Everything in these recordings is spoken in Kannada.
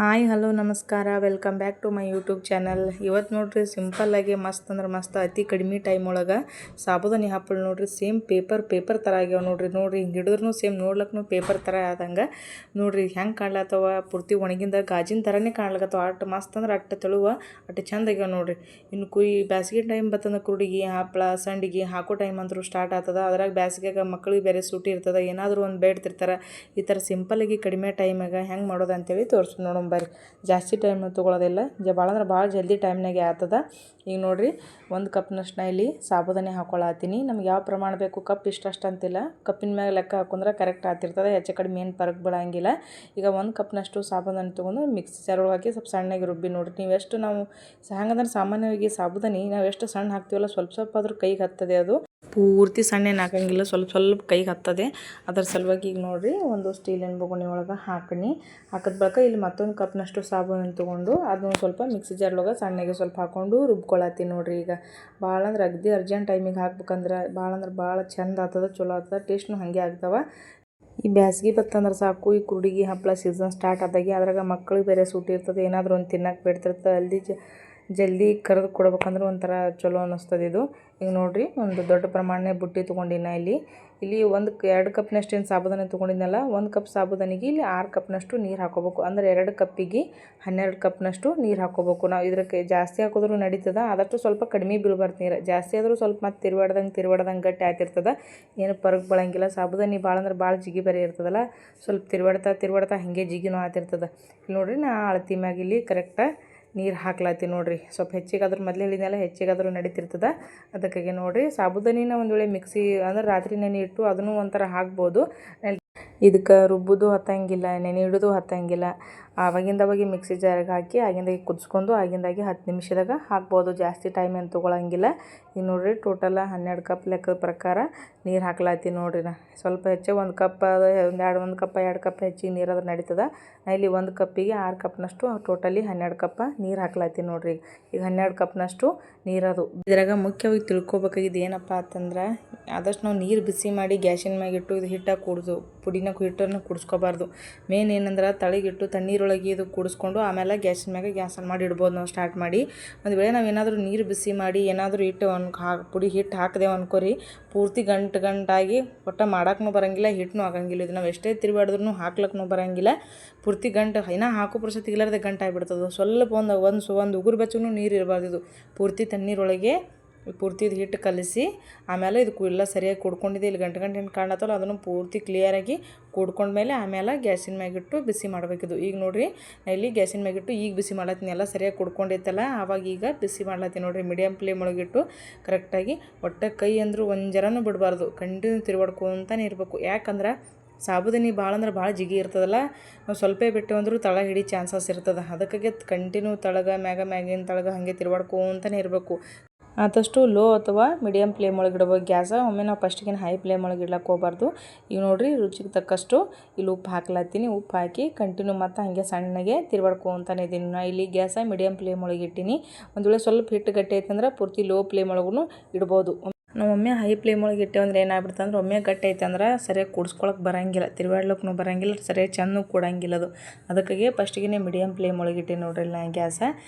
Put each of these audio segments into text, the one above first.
ಹಾಯ್ ಹಲೋ ನಮಸ್ಕಾರ welcome back to my YouTube channel. ಇವತ್ತು ನೋಡ್ರಿ ಸಿಂಪಲ್ಲಾಗಿ ಮಸ್ತ್ ಅಂದ್ರೆ ಮಸ್ತ್ ಅತಿ ಕಡಿಮೆ ಟೈಮ್ ಒಳಗೆ ಸಾಬುದಾನಿ ಹಪ್ಪಳು ನೋಡ್ರಿ ಸೇಮ್ ಪೇಪರ್ ಥರ ಆಗ್ಯಾವ ನೋಡ್ರಿ ಹಿಂಗೆ ಹಿಡಿದ್ರೂ ಸೇಮ್ ನೋಡ್ಲಕ್ಕೂ ಪೇಪರ್ ಥರ ಆದಂಗೆ ನೋಡ್ರಿ ಹೆಂಗೆ ಕಾಣ್ಲತ್ತವ ಪೂರ್ತಿ ಒಣಗಿಂದ ಗಾಜಿನ ಥರನೇ ಕಾಣ್ಲತ್ತವ. ಅಷ್ಟು ಮಸ್ತ್ ಅಂದ್ರೆ ಅಷ್ಟು ತೆಳುವ ಅಷ್ಟು ಚಂದ ಆಗ್ಯಾವ ನೋಡ್ರಿ. ಇನ್ನು ಬ್ಯಾಸಿಗೆ ಟೈಮ್ ಬರ್ತಂದ್ರೆ ಕುರುಡಿಗೆ ಹಪ್ಪಳ ಸಂಡಿಗೆ ಹಾಕೋ ಟೈಮ್ ಅಂದರೂ ಸ್ಟಾರ್ಟ್ ಆಗ್ತದೆ. ಅದ್ರಾಗ ಬ್ಯಾಸಿಗೆಗೆ ಮಕ್ಕಳಿಗೆ ಬೇರೆ ಸೂಟಿ ಇರ್ತದೆ, ಏನಾದರೂ ಒಂದು ಬೇಡ್ತಿರ್ತಾರೆ. ಈ ಥರ ಸಿಂಪಲ್ಲಾಗಿ ಕಡಿಮೆ ಟೈಮಾಗ ಹೆಂಗೆ ಮಾಡೋದು ಅಂತೇಳಿ ತೋರಿಸಿ ನೋಡೋಣ ಬರ್ರಿ. ಜಾಸ್ತಿ ಟೈಮ್ ತೊಗೊಳೋದಿಲ್ಲ, ಭಾಳ ಅಂದ್ರೆ ಭಾಳ ಜಲ್ದಿ ಟೈಮ್ನಾಗೆ ಆಗ್ತದೆ. ಈಗ ನೋಡಿರಿ 1 ಕಪ್ನಷ್ಟು ನಾ ಇಲ್ಲಿ ಸಾಬುದಾನಿ ಹಾಕ್ಕೊಳತ್ತೀನಿ. ನಮ್ಗೆ ಯಾವ ಪ್ರಮಾಣ ಬೇಕು ಕಪ್ ಇಷ್ಟು ಅಂತಿಲ್ಲ, ಕಪ್ಪಿನ ಮ್ಯಾಗ ಲೆಕ್ಕ ಹಾಕೊಂಡ್ರೆ ಕರೆಕ್ಟ್ ಆಗ್ತಿರ್ತದೆ. ಹೆಚ್ಚು ಕಡಿಮೆ ಏನು ಫರಕ್ ಬೀಳಂಗಿಲ್ಲ. ಈಗ 1 ಕಪ್ನಷ್ಟು ಸಾಬುದಾನಿ ತೊಗೊಂಡು ಮಿಕ್ಸಿ ಜಾರೊಳಗೆ ಹಾಕಿ ಸ್ವಲ್ಪ ಸಣ್ಣಗೆ ರುಬ್ಬಿ ನೋಡಿರಿ. ನೀವು ಎಷ್ಟು ನಾವು ಹೆಂಗಂದ್ರೆ ಸಾಮಾನ್ಯವಾಗಿ ಸಾಬುದಾನಿ ನಾವು ಎಷ್ಟು ಸಣ್ಣ ಹಾಕ್ತೀವಲ್ಲ ಸ್ವಲ್ಪ ಆದರೂ ಕೈಗೆ ಹತ್ತದೆ. ಅದು ಪೂರ್ತಿ ಸಣ್ಣ ಏನು ಹಾಕಂಗಿಲ್ಲ, ಸ್ವಲ್ಪ ಕೈಗೆ ಹತ್ತದೆ. ಅದರ ಸಲುವಾಗಿ ಈಗ ನೋಡಿರಿ ಒಂದು ಸ್ಟೀಲಿನ ಬೊಗಣಿ ಒಳಗೆ ಹಾಕಿದ ಬಳಿಕ ಇಲ್ಲಿ ಮತ್ತೊಂದು ಕಪ್ನಷ್ಟು ಸಾಬೂನು ತೊಗೊಂಡು ಅದನ್ನು ಸ್ವಲ್ಪ ಮಿಕ್ಸಿ ಜಾರ್ಲೊಳಗೆ ಸಣ್ಣಗೆ ಸ್ವಲ್ಪ ಹಾಕ್ಕೊಂಡು ರುಬ್ಕೊಳತ್ತೀನಿ ನೋಡಿರಿ. ಈಗ ಭಾಳ ಅಂದ್ರೆ ಅಗದಿ ಅರ್ಜೆಂಟ್ ಟೈಮಿಗೆ ಹಾಕ್ಬೇಕಂದ್ರೆ ಭಾಳ ಚಂದ ಆಗ್ತದೆ, ಚಲೋ ಆಗ್ತದೆ, ಟೇಸ್ಟ್ನು ಹಾಗೆ ಆಗ್ತವೆ. ಈ ಬ್ಯಾಸ್ಗೆ ಬತ್ತಂದ್ರೆ ಸಾಕು, ಈ ಕುರುಡಿಗೆ ಹಪ್ಪಳ ಸೀಸನ್ ಸ್ಟಾರ್ಟ್ ಆದಾಗೆ ಅದ್ರಾಗ ಮಕ್ಕಳಿಗೆ ಬೇರೆ ಸೂಟಿ ಇರ್ತದೆ, ಏನಾದರೂ ಒಂದು ತಿನ್ನಕ್ಕೆ ಬೇಡ್ತಿರ್ತದೆ. ಜಲ್ದಿ ಕರೆದು ಕೊಡ್ಬೇಕಂದ್ರೆ ಒಂಥರ ಚಲೋ ಅನ್ನಿಸ್ತದೆ ಇದು. ಈಗ ನೋಡಿರಿ ಒಂದು ದೊಡ್ಡ ಪ್ರಮಾಣ ಬುಟ್ಟಿ ತೊಗೊಂಡಿನ ಇಲ್ಲಿ 2 ಕಪ್ನಷ್ಟು ಏನು ಸಾಬುದಾನಿ ತೊಗೊಂಡಿದ್ನಲ್ಲ, 1 ಕಪ್ ಸಾಬುದಾನಿಗೆ ಇಲ್ಲಿ 6 ಕಪ್ನಷ್ಟು ನೀರು ಹಾಕೋಬೇಕು. ಅಂದರೆ 2 ಕಪ್ಪಿಗೆ 12 ಕಪ್ನಷ್ಟು ನೀರು ಹಾಕೋಬೇಕು. ನಾವು ಇದಕ್ಕೆ ಜಾಸ್ತಿ ಹಾಕಿದ್ರೂ ನಡೀತದೆ, ಆದಷ್ಟು ಸ್ವಲ್ಪ ಕಡಿಮೆ ಬೀಳ್ಬಾರ್ದು ನೀರು. ಜಾಸ್ತಿ ಆದರೂ ಸ್ವಲ್ಪ ಮತ್ತೆ ತಿರುವಾಡ್ದಂಗೆ ಗಟ್ಟಿ ಆಗ್ತಿರ್ತದೆ, ಏನು ಪರಕ್ ಬೀಳಂಗಿಲ್ಲ. ಸಾಬುದಾನಿ ಭಾಳ ಅಂದ್ರೆ ಭಾಳ ಜಿಗಿ ಬೇರೆ ಇರ್ತದಲ್ಲ, ಸ್ವಲ್ಪ ತಿರುವಾಡ್ತಾ ಹಾಗೆ ಜಿಗಿನೂ ಆಗ್ತಿರ್ತದೆ. ಇಲ್ಲಿ ನೋಡಿರಿ ನಾ ಅಳತಿ ಮ್ಯಾಗ ಇಲ್ಲಿ ಕರೆಕ್ಟಾಗಿ ನೀರು ಹಾಕ್ಲತ್ತೀನಿ ನೋಡಿರಿ. ಸ್ವಲ್ಪ ಹೆಚ್ಚಿಗಾದ್ರೂ ಮೊದಲೇ ಹೇಳಿದ್ನೆಲ್ಲ ಹೆಚ್ಚಿಗಾದ್ರೂ ನಡೀತಿರ್ತದೆ. ಅದಕ್ಕಾಗಿ ನೋಡಿರಿ ಸಾಬುದಾನಿನ ಒಂದು ವೇಳೆ ಮಿಕ್ಸಿ ಅಂದ್ರೆ ರಾತ್ರಿ ನೆನೆ ಇಟ್ಟು ಅದನ್ನು ಒಂಥರ ಹಾಕ್ಬೋದು. ಇದಕ್ಕೆ ರುಬ್ಬೋದು ಹತ್ತಂಗಿಲ್ಲ, ನೆನೆ ಇಡೋದು ಹತ್ತಂಗಿಲ್ಲ. ಆವಾಗಿಂದಾಗೆ ಮಿಕ್ಸಿ ಜಾರಿಗೆ ಹಾಕಿ ಆಗಿಂದಾಗೆ ಕುದಿಸ್ಕೊಂಡು ಆಗಿಂದಾಗೆ 10 ನಿಮಿಷದಾಗ ಹಾಕ್ಬೋದು. ಜಾಸ್ತಿ ಟೈಮ್ ಏನು ತೊಗೊಳಂಗಿಲ್ಲ. ಈಗ ನೋಡಿರಿ ಟೋಟಲ 12 ಕಪ್ ಲೆಕ್ಕದ ಪ್ರಕಾರ ನೀರು ಹಾಕ್ಲತ್ತೀನಿ ನೋಡಿರಿ. ನಾ ಸ್ವಲ್ಪ ಹೆಚ್ಚು 1 ಕಪ್ 2 ಕಪ್ ಹೆಚ್ಚಿಗೆ ನೀರಾದ್ರೆ ನಡೀತದೆ. ನಾ ಇಲ್ಲಿ 1 ಕಪ್ಪಿಗೆ 6 ಕಪ್ನಷ್ಟು ಟೋಟಲಿ 12 ಕಪ್ ನೀರು ಹಾಕ್ಲತ್ತೀನಿ ನೋಡಿರಿ. ಈಗ 12 ಕಪ್ನಷ್ಟು ನೀರದು. ಇದ್ರಾಗ ಮುಖ್ಯವಾಗಿ ತಿಳ್ಕೊಬೇಕಾಗಿದ್ದು ಏನಪ್ಪ ಅಂತಂದ್ರೆ, ಆದಷ್ಟು ನಾವು ನೀರು ಬಿಸಿ ಮಾಡಿ ಗ್ಯಾಸಿನ ಮ್ಯಾಗಿಟ್ಟು ಇದು ಹಿಟ್ಟಾಗಿ ಹಿಟ್ಟನ್ನು ಕುಡಿಸ್ಕೋಬಾರ್ದು. ಮೇನ್ ಏನಂದ್ರೆ ತಳಗಿಟ್ಟು ತಣ್ಣೀರೊಳಗೆ ಇದು ಕುಡಿಸ್ಕೊಂಡು ಆಮೇಲೆ ಗ್ಯಾಸಿನ ಮ್ಯಾಗ ಗ್ಯಾಸ್ ಆನ್ ಮಾಡಿ ಇಡ್ಬೋದು ನಾವು ಸ್ಟಾರ್ಟ್ ಮಾಡಿ. ಒಂದು ವೇಳೆ ನಾವು ಏನಾದರೂ ನೀರು ಬಿಸಿ ಮಾಡಿ ಏನಾದರೂ ಪುಡಿ ಹಿಟ್ಟು ಹಾಕಿದೆವು ಅನ್ಕೋರಿ, ಪೂರ್ತಿ ಗಂಟಾಗಿ ಒಟ್ಟು ಮಾಡೋಕ್ಕೂ ಬರೋಂಗಿಲ್ಲ, ಹಿಟ್ಟನೂ ಆಗಂಗಿಲ್ಲ. ಇದು ನಾವು ಎಷ್ಟೇ ತಿರುಗಾಡಿದ್ರೂ ಹಾಕ್ಲಕ್ಕೂ ಬರೋಂಗಿಲ್ಲ. ಪೂರ್ತಿ ಇನ್ನೂ ಹಾಕೋ ಪುರ್ಸೊತ್ತಿಗೆ ಇಲ್ಲಾರ್ದೆ ಗಂಟಾಗಿಬಿಡ್ತದೆ. ಸ್ವಲ್ಪ ಒಂದು ಉಗುರು ಬೆಚ್ಚಗೂ ನೀರು ಇರಬಾರ್ದು. ಇದು ಪೂರ್ತಿ ತಣ್ಣೀರೊಳಗೆ ಪೂರ್ತಿ ಹಿಟ್ಟು ಕಲಿಸಿ ಆಮೇಲೆ ಇದು ಎಲ್ಲ ಸರಿಯಾಗಿ ಕುಡ್ಕೊಂಡಿದೆ. ಇಲ್ಲಿ ಗಂಟು ಏನು ಕಾಣತ್ತಲ್ಲ ಅದನ್ನು ಪೂರ್ತಿ ಕ್ಲಿಯರಾಗಿ ಕುಡ್ಕೊಂಡ್ಮೇಲೆ ಆಮೇಲೆ ಗ್ಯಾಸಿನ ಮ್ಯಾಗಿಟ್ಟು ಬಿಸಿ ಮಾಡಬೇಕಿದು. ಈಗ ನೋಡಿರಿ ಇಲ್ಲಿ ಗ್ಯಾಸಿನ ಮ್ಯಾಗಿಟ್ಟು ಈಗ ಬಿಸಿ ಮಾಡ್ಲತ್ತೀನಿ. ಎಲ್ಲ ಸರಿಯಾಗಿ ಕುಡ್ಕೊಂಡಿತ್ತಲ್ಲ ಆವಾಗ ಈಗ ಬಿಸಿ ಮಾಡ್ಲತ್ತೀನಿ ನೋಡಿರಿ. ಮೀಡಿಯಮ್ ಫ್ಲೇಮ್ ಒಳಗಿಟ್ಟು ಕರೆಕ್ಟಾಗಿ ಒಟ್ಟು ಕೈ ಅಂದರೂ ಒಂದು ಜರನೂ ಬಿಡಬಾರ್ದು, ಕಂಟಿನ್ಯೂ ತಿರುವಾಡ್ಕೊತಾನೆ ಇರಬೇಕು. ಯಾಕಂದ್ರೆ ಸಾಬುದಾನಿ ಭಾಳ ಅಂದ್ರೆ ಭಾಳ ಜಿಗಿ ಇರ್ತದಲ್ಲ, ನಾವು ಸ್ವಲ್ಪ ಬಿಟ್ಟು ಅಂದರೂ ತಳ ಹಿಡಿ ಚಾನ್ಸಸ್ ಇರ್ತದೆ. ಅದಕ್ಕಾಗಿ ಕಂಟಿನ್ಯೂ ಮ್ಯಾಗಿನ ತಳಗ ಹಾಗೆ ತಿರುವಾಡ್ಕೊತಾನೆ ಇರಬೇಕು. ಆದಷ್ಟು ಲೋ ಅಥವಾ ಮೀಡಿಯಮ್ ಫ್ಲೇಮ್ ಒಳಗೆ ಇಡಬೇಕು ಗ್ಯಾಸ. ಒಮ್ಮೆ ನಾವು ಫಸ್ಟಿಗೆ ಹೈ ಫ್ಲೇಮ್ ಒಳಗೆ ಇಡ್ಲಕ್ಕೆ ಹೋಗ್ಬಾರ್ದು. ಈಗ ನೋಡಿರಿ ರುಚಿಗೆ ತಕ್ಕಷ್ಟು ಇಲ್ಲಿ ಉಪ್ಪು ಹಾಕ್ಲತ್ತೀನಿ. ಉಪ್ಪು ಹಾಕಿ ಕಂಟಿನ್ಯೂ ಮತ್ತು ಹಾಗೆ ಸಣ್ಣಗೆ ತಿರುವಾಡ್ಕೊತಾನೆ ಇದ್ದೀನಿ. ನಾನು ಇಲ್ಲಿ ಗ್ಯಾಸ ಮೀಡಿಯಮ್ ಫ್ಲೇಮ್ ಒಳಗೆ ಇಟ್ಟೀನಿ. ಒಂದು ವೇಳೆ ಸ್ವಲ್ಪ ಹಿಟ್ಟು ಗಟ್ಟಿ ಆಯ್ತಂದ್ರೆ ಪೂರ್ತಿ ಲೋ ಫ್ಲೇಮ್ ಒಳಗೂ ಇಡ್ಬೋದು. ನಾವು ಒಮ್ಮೆ ಹೈ ಫ್ಲೇಮ್ ಒಳಗೆ ಇಟ್ಟೇವಂದ್ರೆ ಏನಾಗ್ಬಿಡ್ತಂದ್ರೆ ಅಂದ್ರೆ ಒಮ್ಮೆ ಗಟ್ಟಿ ಐತಂದ್ರೆ ಸರಿಯಾಗಿ ಕುಡಿಸ್ಕೊಳಕ್ಕೆ ಬರೋಂಗಿಲ್ಲ, ತಿರುವಾಡ್ಲಕ್ಕೂ ಬರೋಂಗಿಲ್ಲ, ಸರಿಯಾಗಿ ಚೆಂದ ಕೊಡೋಂಗಿಲ್ಲ ಅದು. ಅದಕ್ಕಾಗಿ ಫಸ್ಟಿಗೆ ಮೀಡಿಯಮ್ ಫ್ಲೇಮ್ ಒಳಗೆ ಇಟ್ಟೆ ನೋಡ್ರಿ ನಾನು ಗ್ಯಾಸ.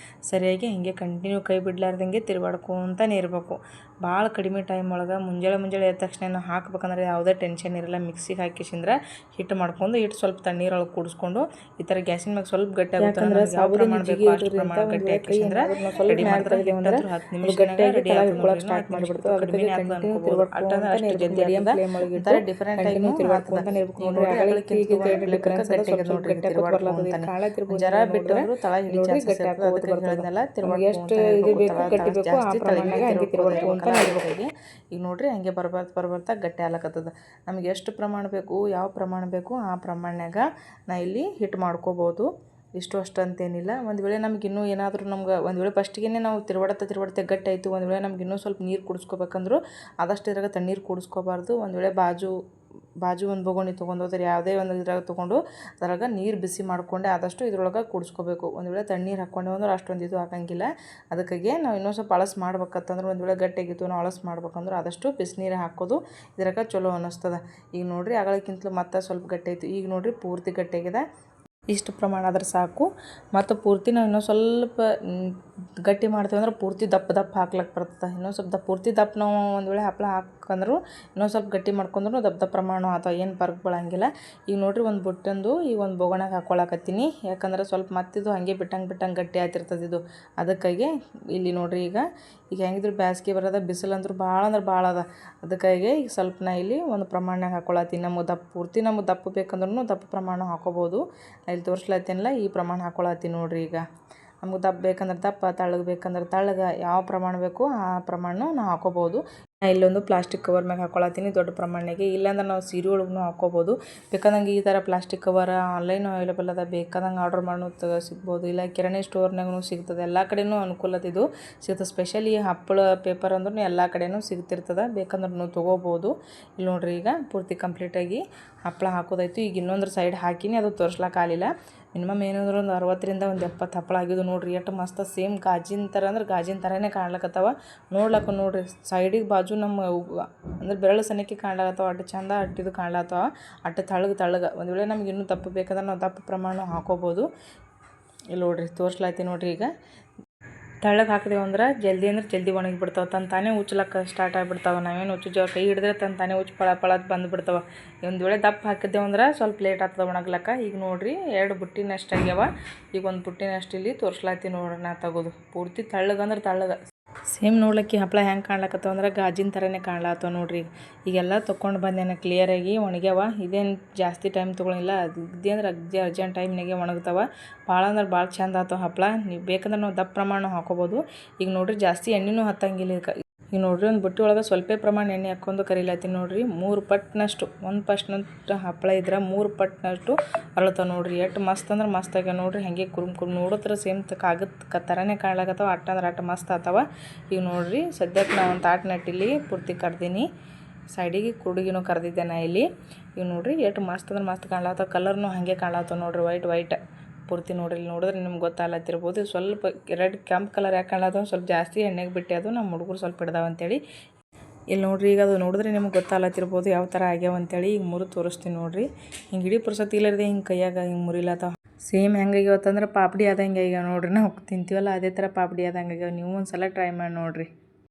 ಸರಿಯಾಗಿ ಹಾಗೆ ಕಂಟಿನ್ಯೂ ಕೈ ಬಿಡಲಾರ್ದಂಗೆ ತಿರುವಾಡ್ಕೊತಾನೆ ಇರಬೇಕು. ಭಾಳ ಕಡಿಮೆ ಟೈಮ್ ಒಳಗೆ ಮುಂಜಾನೆ ಎದ್ದ ತಕ್ಷಣ ನಾವು ಹಾಕ್ಬೇಕಂದ್ರೆ ಯಾವುದೇ ಟೆನ್ಷನ್ ಇರಲ್ಲ. ಮಿಕ್ಸಿಗೆ ಹಾಕಿಸಿಂದ್ರೆ ಹಿಟ್ಟು ಮಾಡ್ಕೊಂಡು ಸ್ವಲ್ಪ ತಣ್ಣೀರೊಳಗೆ ಕುಡಿಸ್ಕೊಂಡು ಈ ಥರ ಗ್ಯಾಸಿನ ಮ್ಯಾಗ ಸ್ವಲ್ಪ ಗಟ್ಟಿ ಆಗುತ್ತೆ. ಯಾವ ಪ್ರಮಾಣ ಬೇಕು ಅಷ್ಟು ಪ್ರಮಾಣ ಗಟ್ಟಿ ಹಾಕಿಸಿದ್ರೆ ರೆಡಿ ಮಾಡ್ತಾರೆ. 10 ನಿಮಿಷನಾಗ ರೆಡಿ ಆಗುತ್ತೆ. ಸ್ಟಾರ್ಟ್ ಮಾಡಿಬಿಡ್ತು ಕಡಿಮೆ ಅಷ್ಟು ಜಲ್ದಿ ಆಗ್ತದೆ. ಡಿಫರೆಂಟ್ ಆಗಿ ತಿರುವಾಡ್ಕೊಂತಾನೆ ಇರಬೇಕು ನೋಡ್ರಿ. ಜರ ಬಿಟ್ಟು ತಳ ಹಿಡಿ ಚಾನ್ಸಸ್ ಇರ್ತದೆ. ಈಗ ನೋಡ್ರಿ ಹಂಗೆ ಬರ್ಬರ್ತಾ ಗಟ್ಟಿ ಆಗ್ಲಕತ್ತದ. ನಮ್ಗೆ ಎಷ್ಟು ಪ್ರಮಾಣ ಬೇಕು ಯಾವ ಪ್ರಮಾಣ ಬೇಕು ಆ ಪ್ರಮಾಣನಾಗ ನಾ ಇಲ್ಲಿ ಹಿಟ್ಟು ಮಾಡ್ಕೋಬೋದು. ಇಷ್ಟು ಅಷ್ಟು ಅಂತೇನಿಲ್ಲ. ಒಂದು ವೇಳೆ ನಮ್ಗೆ ಇನ್ನೂ ಏನಾದರೂ ಒಂದು ವೇಳೆ ಫಸ್ಟಿಗೆ ನಾವು ತಿರುವಾಡ್ತಾ ಗಟ್ಟಿ ಆಯಿತು, ಒಂದು ವೇಳೆ ನಮ್ಗೆ ಇನ್ನೂ ಸ್ವಲ್ಪ ನೀರು ಕುಡಿಸ್ಕೋಬೇಕಂದ್ರು ಆದಷ್ಟು ಇದ್ರಾಗ ತಣ್ಣೀರು ಕುಡಿಸ್ಕೋಬಾರ್ದು. ಒಂದು ವೇಳೆ ಬಾಜು ಒಂದು ಬೊಗಣಿ ತೊಗೊಂಡೋದ್ರೆ ಯಾವುದೇ ಒಂದು ಇದ್ರಾಗ ತೊಗೊಂಡು ಅದ್ರಾಗ ನೀರು ಬಿಸಿ ಮಾಡಿಕೊಂಡೆ ಆದಷ್ಟು ಇದ್ರೊಳಗೆ ಕುಡಿಸ್ಕೋಬೇಕು. ಒಂದು ವೇಳೆ ತಣ್ಣೀರು ಹಾಕ್ಕೊಂಡೇವು ಅಂದ್ರೆ ಅಷ್ಟೊಂದು ಇದು ಹಾಕಂಗಿಲ್ಲ. ಅದಕ್ಕಾಗಿ ನಾವು ಇನ್ನೊಂದು ಸ್ವಲ್ಪ ಅಳಸು ಮಾಡ್ಬೇಕಂತಂದ್ರೆ ಒಂದು ವೇಳೆ ಗಟ್ಟಿಯಾಗಿತ್ತು ನಾವು ಅಳಸು ಮಾಡ್ಬೇಕಂದ್ರೆ ಆದಷ್ಟು ಬಿಸಿನೀರು ಹಾಕೋದು ಇದ್ರಾಗ ಚಲೋ ಅನ್ನಿಸ್ತದೆ. ಈಗ ನೋಡಿರಿ ಅಗಳಕ್ಕಿಂತಲೂ ಮತ್ತೆ ಸ್ವಲ್ಪ ಗಟ್ಟಿ ಆಯಿತು. ಈಗ ನೋಡಿರಿ ಪೂರ್ತಿ ಗಟ್ಟಿಯಾಗಿದೆ. ಇಷ್ಟು ಪ್ರಮಾಣ ಆದ್ರೆ ಸಾಕು. ಮತ್ತು ಪೂರ್ತಿ ನಾವು ಇನ್ನೂ ಸ್ವಲ್ಪ ಗಟ್ಟಿ ಮಾಡ್ತೀವಿ ಅಂದ್ರೆ ಪೂರ್ತಿ ದಪ್ಪ ಹಾಕ್ಲಕ್ಕೆ ಬರ್ತದೆ. ಇನ್ನೊಂದು ಸ್ವಲ್ಪ ಪೂರ್ತಿ ದಪ್ಪ ನಾವು ಒಂದು ವೇಳೆ ಹಪ್ಪಳ ಹಾಕಂದ್ರು ಇನ್ನೊಂದು ಸ್ವಲ್ಪ ಗಟ್ಟಿ ಮಾಡ್ಕೊಂಡ್ರು ದಪ್ಪ ಪ್ರಮಾಣ ಅಥವಾ ಏನು ಫರ್ಕ್ ಬೀಳಂಗಿಲ್ಲ. ಈಗ ನೋಡಿರಿ ಒಂದು ಬುಟ್ಟಂದು ಈಗ ಒಂದು ಬೋಗಣಾಗ ಹಾಕ್ಕೊಳಕತ್ತೀನಿ. ಯಾಕಂದ್ರೆ ಸ್ವಲ್ಪ ಮತ್ತಿದು ಹಾಗೆ ಬಿಟ್ಟಂಗೆ ಗಟ್ಟಿ ಆಗ್ತಿರ್ತದೆ ಇದು. ಅದಕ್ಕಾಗಿ ಇಲ್ಲಿ ನೋಡಿರಿ ಈಗ ಹೆಂಗಿದ್ರು ಬೇಸಿಗೆ ಬರೋದ, ಬಿಸಿಲು ಅಂದ್ರೆ ಭಾಳ ಅದ. ಅದಕ್ಕಾಗಿ ಈಗ ಸ್ವಲ್ಪ ನಾ ಇಲ್ಲಿ ಒಂದು ಪ್ರಮಾಣನಾಗ ಹಾಕ್ಕೊಳತ್ತೀನಿ. ನಮಗೆ ಪೂರ್ತಿ ನಮಗೆ ದಪ್ಪ ಬೇಕಂದ್ರೂ ದಪ್ಪ ಪ್ರಮಾಣ ಹಾಕೋಬೋದು. ಇಲ್ಲಿ ತೋರಿಸ್ಲತ್ತೀನಲ್ಲ ಈ ಪ್ರಮಾಣ ಹಾಕ್ಕೊಳತ್ತೀನಿ ನೋಡಿರಿ. ಈಗ ನಮಗೆ ದಪ್ಪ ಬೇಕಂದ್ರೆ ದಪ್ಪ, ತೆಳ್ಳಗೆ ಬೇಕಂದ್ರೆ ತೆಳ್ಳಗೆ, ಯಾವ ಪ್ರಮಾಣ ಬೇಕು ಆ ಪ್ರಮಾಣ ನಾವು ಹಾಕೋಬೋದು. ಇಲ್ಲೊಂದು ಪ್ಲಾಸ್ಟಿಕ್ ಕವರ್ ಮ್ಯಾಗ ಹಾಕ್ಕೊಳತ್ತೀನಿ ದೊಡ್ಡ ಪ್ರಮಾಣಕ್ಕೆ. ಇಲ್ಲಾಂದ್ರೆ ನಾವು ಸೀರೆ ಒಳಗೂ ಹಾಕೋಬೋದು. ಬೇಕಾದಂಗೆ ಈ ಥರ ಪ್ಲಾಸ್ಟಿಕ್ ಕವರ್ ಆನ್ಲೈನ್ ಅವೈಲೇಬಲ್ ಅದ, ಬೇಕಾದಂಗೆ ಆರ್ಡ್ರ್ ಮಾಡೋ ಸಿಗ್ಬೋದು. ಇಲ್ಲ ಕಿರಾಣಿ ಸ್ಟೋರ್ನಾಗೂ ಸಿಗ್ತದೆ. ಎಲ್ಲ ಕಡೆಯೂ ಅನುಕೂಲತೆ ಇದು ಸಿಗ್ತದೆ. ಸ್ಪೆಷಲಿ ಹಪ್ಪಳ ಪೇಪರ್ ಅಂದ್ರೂ ಎಲ್ಲ ಕಡೆಯೂ ಸಿಗ್ತಿರ್ತದೆ, ಬೇಕಂದ್ರೆ ನೀವು ತೊಗೋಬೋದು. ಇಲ್ಲಿ ನೋಡಿರಿ ಈಗ ಪೂರ್ತಿ ಕಂಪ್ಲೀಟಾಗಿ ಹಪ್ಪಳ ಹಾಕೋದಾಯ್ತು. ಈಗ ಇನ್ನೊಂದ್ರ ಸೈಡ್ ಹಾಕಿನಿ, ಅದು ತೋರಿಸ್ಲಿಕ್ಕಾಗಲಿಲ್ಲ. ಮಿನಿಮಮ್ ಏನಂದ್ರೆ ಒಂದು 60ರಿಂದ ಒಂದು 70 ಹಪ್ಪಳ ಆಗಿದ್ದು ನೋಡಿರಿ. ಎಷ್ಟು ಮಸ್ತ್ ಸೇಮ್ ಗಾಜಿನ ಥರ ಅಂದ್ರೆ ಗಾಜಿನ ಥರನೇ ಕಾಣ್ಲಕತ್ತವ. ನೋಡ್ಲಕ್ಕ ನೋಡಿರಿ ಸೈಡಿಗೆ ಬಾಜು ನಮ್ಮ ಅಂದ್ರೆ ಬೆರಳು ಸಣ್ಣಕ್ಕೆ ಕಾಣ್ಲಾಕತ್ತವ. ಅಷ್ಟು ಚಂದ ಅಟ್ಟಿದು ಕಾಣ್ಲತ್ತವ. ಅಟ್ಟು ತಳ್ಳಗೆ ಒಂದು ವೇಳೆ ನಮ್ಗೆ ಇನ್ನೂ ದಪ್ಪ ಬೇಕಂದ್ರೆ ನಾವು ದಪ್ಪ ಪ್ರಮಾಣ ಹಾಕೋಬೋದು. ಇಲ್ಲಿ ನೋಡಿರಿ ತೋರಿಸ್ಲಾಯ್ತಿ ನೋಡಿರಿ. ಈಗ ತೆಳ್ಳಗೆ ಹಾಕಿದೆವು ಅಂದ್ರೆ ಜಲ್ದಿ ಒಣಗಿ ಬಿಡ್ತಾವೆ. ತಾನೇ ಉಚ್ಚಲಕ್ಕೆ ಸ್ಟಾರ್ಟ್ ಆಗಿಬಿಡ್ತಾವೆ. ನಾವೇನು ಉಚ್ಚು ಕೈ ಹಿಡಿದ್ರೆ ತಾನೇ ಉಚ್ಚು ಪಳ ಬಂದುಬಿಡ್ತಾವೆ. ಒಂದು ವೇಳೆ ದಪ್ಪ ಹಾಕಿದ್ದೆವು ಅಂದ್ರೆ ಸ್ವಲ್ಪ ಲೇಟ್ ಆಗ್ತದೆ ಒಣಗ್ಲಕ್ಕ. ಈಗ ನೋಡಿರಿ 2 ಬುಟ್ಟಿನಷ್ಟು ಆಗ್ಯಾವ. ಈಗ ಒಂದು ಬುಟ್ಟಿನಷ್ಟು ಇಲ್ಲಿ ತೋರಿಸ್ಲಾತಿ ನೋಡ್ರಿ ನಾ ತೆಗೋದು. ಪೂರ್ತಿ ತೆಳ್ಳಗೆ ಸೇಮ್ ನೋಡ್ಲಿಕ್ಕೆ ಹಪ್ಪಳ ಹೆಂಗೆ ಕಾಣ್ಲಕತ್ತವ ಅಂದ್ರೆ ಗಾಜಿನ ಥರನೇ ಕಾಣ್ಲತ್ತವ ನೋಡ್ರಿ. ಈಗೆಲ್ಲ ತೊಗೊಂಡು ಬಂದೇನೆ ಕ್ಲಿಯರಾಗಿ ಒಣಗ್ಯಾವ. ಇದೇನು ಜಾಸ್ತಿ ಟೈಮ್ ತೊಗೊಳಿಲ್ಲ. ಇದೇ ಅಂದ್ರೆ ಅರ್ಜೆಂಟ್ ಟೈಮ್ನಾಗೆ ಒಣಗ್ತಾವ. ಭಾಳ ಚಂದ ಆತವ ಹಪ್ಪಳ. ನೀವು ಬೇಕಂದ್ರೆ ನಾವು ದಪ್ಪ ಪ್ರಮಾಣ ಹಾಕೋಬೋದು. ಈಗ ನೋಡಿರಿ ಜಾಸ್ತಿ ಎಣ್ಣೆನೂ ಹತ್ತಂಗಿಲ್ಲ. ಈಗ ನೋಡಿರಿ ಒಂದು ಬುಟ್ಟಿ ಒಳಗೆ ಸ್ವಲ್ಪ ಪ್ರಮಾಣ ಎಣ್ಣೆ ಹಾಕ್ಕೊಂಡು ಕರಿಲತ್ತೀನಿ ನೋಡಿರಿ. 3 ಪಟ್ಟಿನಷ್ಟು, 1 ಪಟ್ಟಿನಷ್ಟು ಹಪ್ಪಳ ಇದ್ರೆ 3 ಪಟ್ಟಿನಷ್ಟು ಅರಳ್ತಾವೆ ನೋಡಿರಿ. ಎಷ್ಟು ಮಸ್ತ್ ಅಂದ್ರೆ ಮಸ್ತ್ ಆಗ್ಯಾವ ನೋಡಿರಿ. ಹಾಗೆ ಕುರುಮ್ ನೋಡಿದ್ರೆ ಸೇಮ್ ಕಾಗದ ಥರನೇ ಕಾಣ್ಲಾಕತ್ತವ. ಅಟ್ಟು ಮಸ್ತ್ ಆತವ. ಈಗ ನೋಡಿರಿ ಸದ್ಯಕ್ಕೆ ನಾವು ಒಂದು ತಾಟ್ನಟ್ಟಿಲಿ ಪೂರ್ತಿ ಕರ್ದೀನಿ. ಸೈಡಿಗೆ ಕುಡುಗಿನೂ ಕರೆದಿದ್ದೆ ನಾ ಇಲ್ಲಿ. ಈಗ ನೋಡಿರಿ ಎಷ್ಟು ಮಸ್ತ್ ಅಂದ್ರೆ ಮಸ್ತ್ ಕಾಣ್ಲಾತ್ತವ. ಕಲರ್ನು ಹಾಗೆ ಕಾಣ್ಲಾತ್ತವ ನೋಡಿರಿ, ವೈಟ್ ಪೂರ್ತಿ ನೋಡ್ರಿ. ಇಲ್ಲಿ ನೋಡಿದ್ರೆ ನಿಮ್ಗೆ ಗೊತ್ತಾಗ್ಲತ್ತಿರ್ಬೋದು. ಸ್ವಲ್ಪ ರೆಡ್ ಕೆಂಪು ಕಲರ್ ಯಾಕೆ ಕಾಣ್ಲಾತ್ತವ, ಸ್ವಲ್ಪ ಜಾಸ್ತಿ ಎಣ್ಣೆಗೆ ಬಿಟ್ಟೆ. ಅದು ನಮ್ಮ ಹುಡುಗರು ಸ್ವಲ್ಪ ಹಿಡ್ದಾವಂತೇಳಿ. ಇಲ್ಲಿ ನೋಡಿರಿ ಈಗ ಅದು ನೋಡಿದ್ರೆ ನಿಮ್ಗೆ ಗೊತ್ತಾಗ್ಲತ್ತಿರ್ಬೋದು ಯಾವ ಥರ ಆಗ್ಯಾವಂತೇಳಿ. ಈಗ ಮುರಿದು ತೋರಿಸ್ತೀನಿ ನೋಡಿರಿ. ಹಿಂಗೆ ಇಡೀ ಪುರ್ಸತಿ ಇಲ್ಲದೆ ಹಿಂಗೆ ಕೈಯಾಗ ಹಿಂಗೆ ಮುರಿಲತ್ತವ. ಸೇಮ್ ಹೆಂಗಾಗ್ಯಾವತ್ತಂದ್ರೆ ಪಾಪಡಿ ಆದಂಗೆ ಈಗ ನೋಡ್ರಿ. ನಾವು ತಿಂತೀವಲ್ಲ ಅದೇ ಥರ ಪಾಪಡಿ ಆದಂಗೆ ಆಗ್ಯಾವ. ನೀವು ಒಂದು ಸಲ ಟ್ರೈ ಮಾಡಿ ನೋಡಿರಿ.